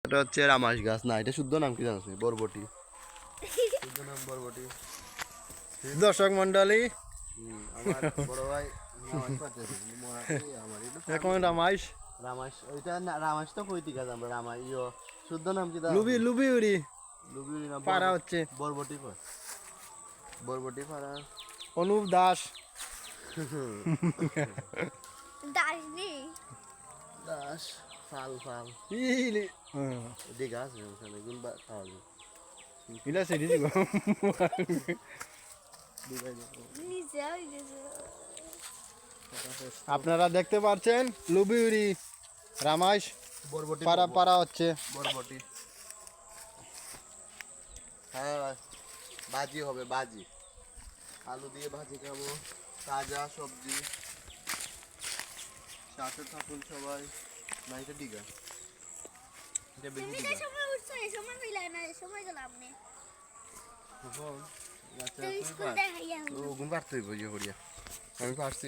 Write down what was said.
এটা হচ্ছে রামাস গাছ না, এটা শুদ্ধ নাম কি জানো? বরবটি। শুদ্ধ নাম বরবটি। দর্শক মন্ডলী, আমার বড় ভাই রামাস পাচ্ছে আমার এখন রামাইশ রামাস, ওইটা রামাস তো কইতি গাছ আমরা রামাই শুদ্ধ নাম কি লুবি লুবি উড়ি লুবি না পাড়া হচ্ছে বরবটি কয়, বরবটি পাড়া। অনুপ দাস দাসনি দাস ফাল ফাল ইলি এটি গাছ ওখানে গুণ খাওয়া যায়। ইলা সেটি দিব নিজে হইছে আপনারা দেখতে পাচ্ছেন লুবি উড়ি রামাইশ বরবটি পাড়া পাড়া হচ্ছে। বরবটি। হ্যাঁ ভাজি হবে, ভাজি আলু দিয়ে ভাজি খাবো, তাজা সবজি। সাথে থাকুন সবাই। না এটা ডিগা, এটা বেশি তুমি ডিগা। যে সময় উঠছো এই সময় মিলাই না, এই সময় গেলাম আপনি এখন তো স্কুল দেখাইয়া গুণ পারতে হইব ইয়ে করিয়া। আমি পারছি।